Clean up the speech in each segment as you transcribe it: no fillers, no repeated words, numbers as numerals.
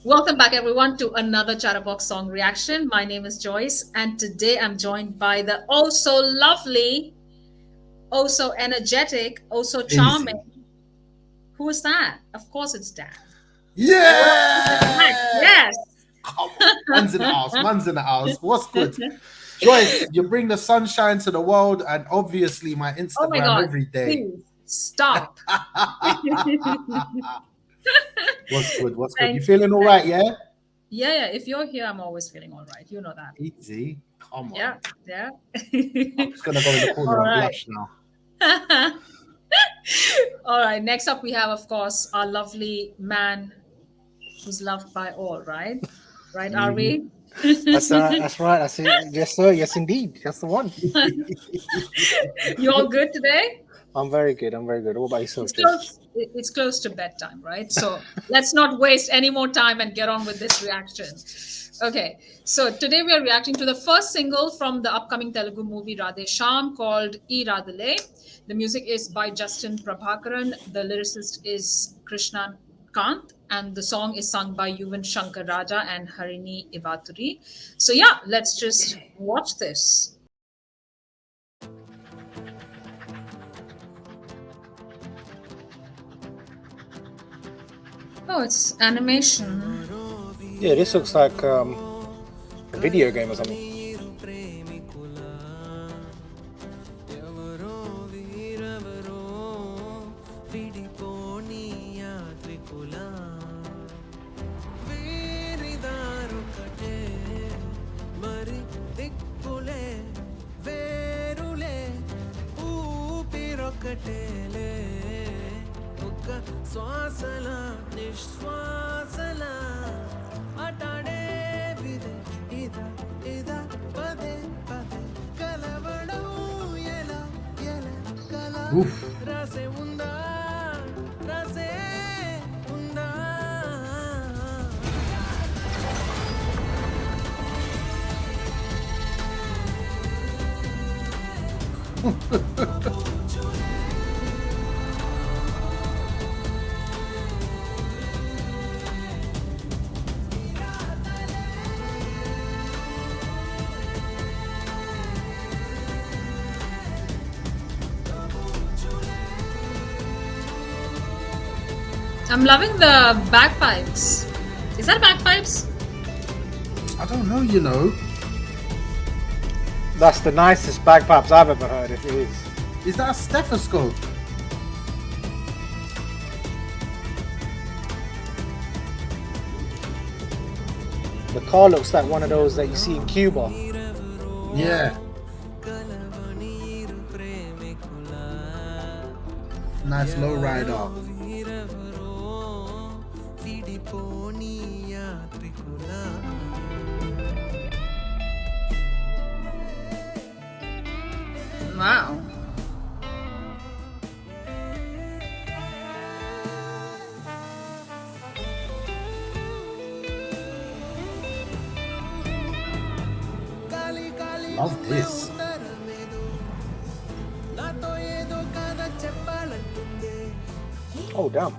Welcome back, everyone, to another Chatterbox song reaction. My name is Joyce, and today I'm joined by the oh so lovely, oh so energetic, oh so charming. Easy. Who is that? Of course, it's Dan. Yeah! Yes. Come on. Man's in the house. Man's in the house. What's good? Joyce, you bring the sunshine to the world and obviously my Oh my Instagram God. every day. Please stop. What's good? What's good? Thank You feeling all right, yeah? Yeah. If you're here, I'm always feeling all right. You know that. Easy. Come on. Yeah. I'm just going to go in the All corner and right. blush now. All right. Next up, we have, of course, our lovely man who's loved by all, right? Right, are we? That's right. That's it. Yes, sir. Yes, indeed. That's the one. You all good today? I'm very good. What about yourself? It's close to bedtime, right? So let's not waste any more time and get on with this reaction. Okay, so today we are reacting to the first single from the upcoming Telugu movie Radhe Shyam called Raathale. The music is by Justin Prabhakaran. The lyricist is Krishnan Kant, and the song is sung by Yuvan Shankar Raja and Harini Ivaturi. So yeah, let's just watch this. Oh, it's animation. Yeah, this looks like a video game or something. శ్వాసల నిశ్వాసల అటాడే విదే ఇదా ఇదా పదే పదే కలవడం ఎలా ఎలా కల రాసే ఉందా రాసే ఉందా I'm loving the bagpipes. Is that bagpipes? I don't know, you know. That's the nicest bagpipes I've ever heard, if it is. Is that a stethoscope? The car looks like one of those that you see in Cuba. Yeah. Nice low rider. Wow. Love this. Oh, damn.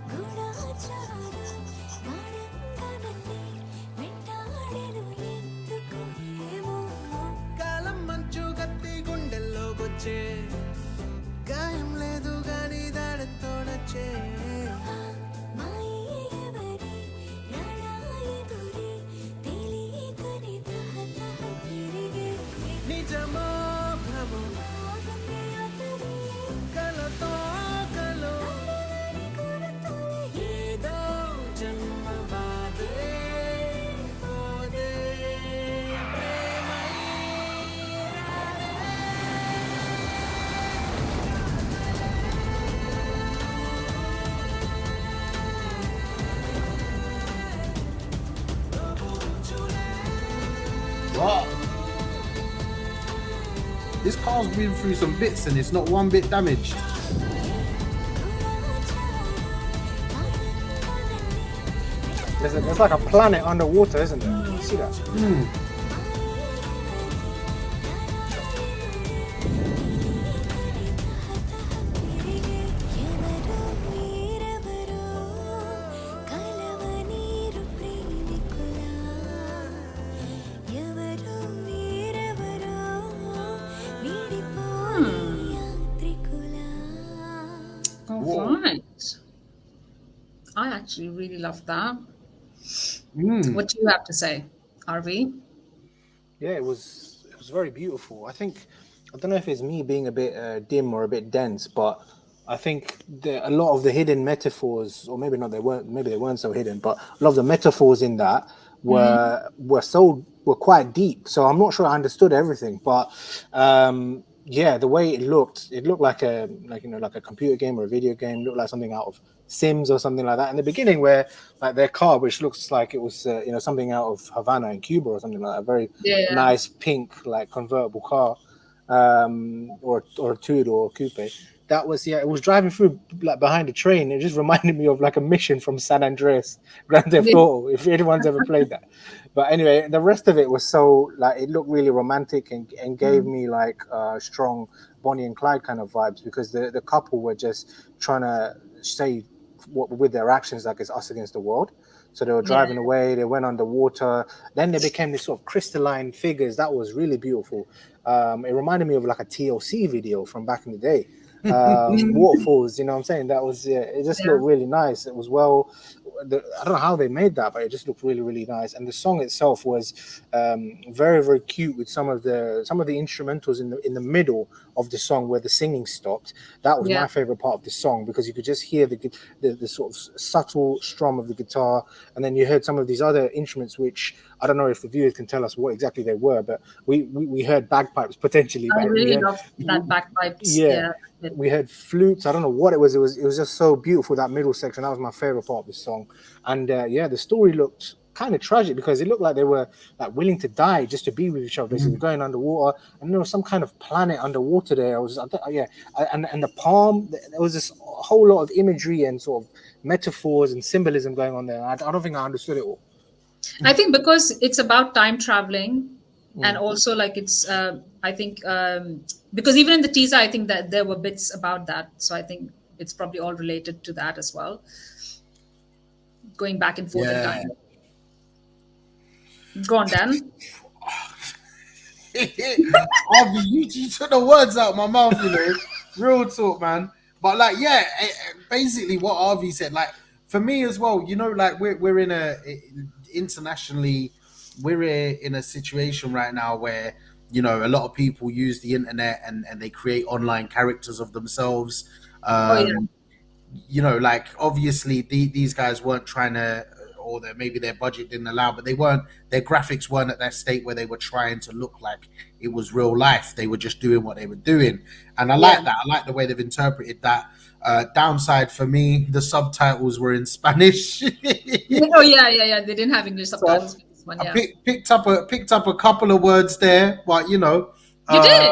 గాయం లేదు గాని దాడంతోడచ్చే నిజమో భ్రమో కలతో కలో ఏదో జన్మ బాధే పోదే ప్రేమై Wow. This car's been through some bits and it's not one bit damaged. There's like a planet underwater, isn't there? Can you see that? All Whoa. right. I actually really love that. Mm. What do you have to say, RV? Yeah, it was very beautiful. I don't know if it's me being a bit dim or a bit dense, but I think a lot of the hidden metaphors, or maybe not, maybe they weren't so hidden, but a lot of the metaphors in that Mm-hmm. were quite deep. So I'm not sure I understood everything, but yeah, the way it looked like like a computer game or a video game. It looked like something out of Sims or something like that. In the beginning, where like their car, which looks like it was something out of Havana in Cuba or something like that, a very Yeah. nice pink like convertible car, or a two door coupe. That was, yeah, it was driving through like behind a train. It just reminded me of like a mission from San Andreas Grand Theft Yeah. Auto, if anyone's ever played that. But anyway, the rest of it was so like it looked really romantic and gave Mm. me like strong Bonnie and Clyde kind of vibes, because the couple were just trying to say what with their actions, like it's us against the world. So they were Yeah. driving away, they went underwater, then they became this sort of crystalline figures. That was really beautiful. It reminded me of like a TLC video from back in the day. Waterfalls, you know what I'm saying? That was, yeah, it just Yeah. looked really nice. It was well, I don't know how they made that, but it just looked really, really nice. And the song itself was very, very cute, with some of the instrumentals in the middle of the song where the singing stopped. That was Yeah. my favorite part of the song, because you could just hear the sort of subtle strum of the guitar, and then you heard some of these other instruments, which I don't know if the viewers can tell us what exactly they were, but we heard bagpipes potentially, I but we really heard, love that bagpipes. yeah, Yeah. we had flutes. I don't know what it was. It was just so beautiful, that middle section. That was my favorite part of the song. And yeah, the story looked kind of tragic, because it looked like they were like willing to die just to be with each other. Basically, Mm. going underwater, and there was some kind of planet underwater there. Yeah, and the palm. There was this whole lot of imagery and sort of metaphors and symbolism going on there. I don't think I understood it all. I think because it's about time traveling, and Mm. also like it's, I think, because even in the teaser, I think that there were bits about that. So I think it's probably all related to that as well, going back and forth in Yeah. time. Go on, Dan. Harvey, you took the words out of my mouth, you know. Real talk, man. But like, yeah, basically what Harvey said, like for me as well, you know, like we're in a internationally, we're in a situation right now where you know a lot of people use the internet and they create online characters of themselves. Oh yeah, Um, you know, like obviously these guys weren't trying to, or maybe their budget didn't allow, but they weren't, their graphics weren't at that state where they were trying to look like it was real life. They were just doing what they were doing, and I yeah. like that. I like the way they've interpreted that. Downside for me, the subtitles were in Spanish. Oh yeah, yeah, yeah. They didn't have English So subtitles for this one. I Yeah, picked up a couple of words there, but you know, you did.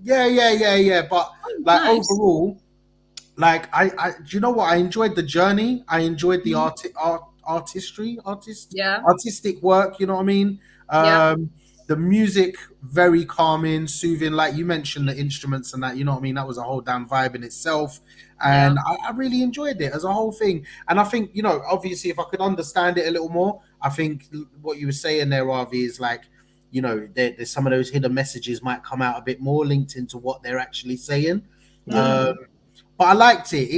yeah. But Oh, like nice. overall, like I do you know what, I enjoyed the journey, I enjoyed the Mhm. Yeah, artistic work, you know what I mean. yeah, The music very calming, soothing, like you mentioned the instruments and that, you know what I mean, that was a whole damn vibe in itself. yeah, And I really enjoyed it as a whole thing. And I think, you know, obviously if I could understand it a little more, I think what you were saying there, Ravi, is like, you know, there's some of those hidden messages might come out a bit more linked into what they're actually saying. Yeah. um, mm. but I liked it.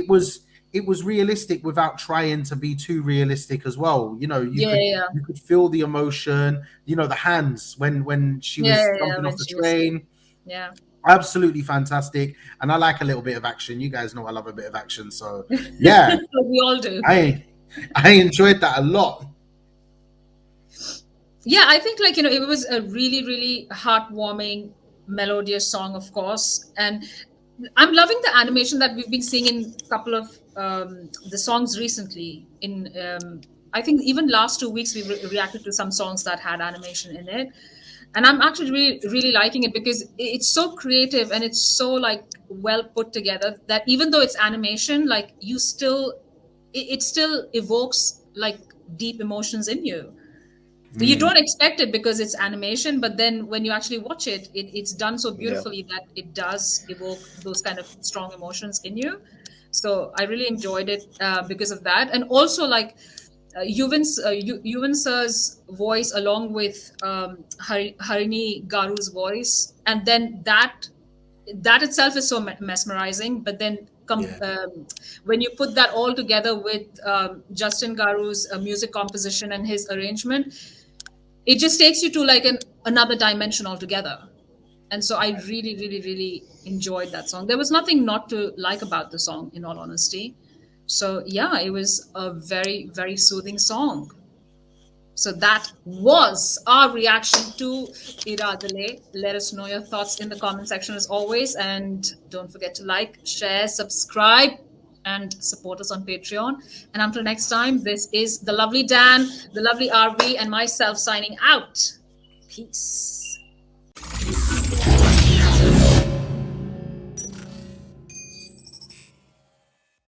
It was realistic without trying to be too realistic as well. You know, Yeah, yeah, you could feel the emotion. You know, the hands when she yeah, was yeah, yeah. jumping When off the she was, train. yeah. Absolutely fantastic. And I like a little bit of action. You guys know I love a bit of action. So yeah, We all do. I I enjoyed that a lot. Yeah, I think like it was a really, really heartwarming, melodious song, of course, and I'm loving the animation that we've been seeing in a couple of the songs recently. I think even last 2 weeks we reacted to some songs that had animation in it, and I'm actually really, really liking it because it's so creative and it's so like well put together that even though it's animation, like you still, it still evokes like deep emotions in you. You Mm, don't expect it because it's animation, but then when you actually watch it, it's done so Yeah. beautifully that it does evoke those kind of strong emotions in you. So I really enjoyed it because of that, and also like Yuvan sir's voice along with Harini Garu's voice, and then that itself is so mesmerizing. But then when you put that all together with Justin Garu's music composition and his arrangement, it just takes you to like another dimension altogether. And so I really, really, really enjoyed that song. There was nothing not to like about the song, in all honesty. So yeah, it was a very, very soothing song. So that was our reaction to Iradale. Let us know your thoughts in the comment section as always. And don't forget to like, share, subscribe, and support us on Patreon. And until next time, this is the lovely Dan, the lovely RV, and myself signing out. Peace.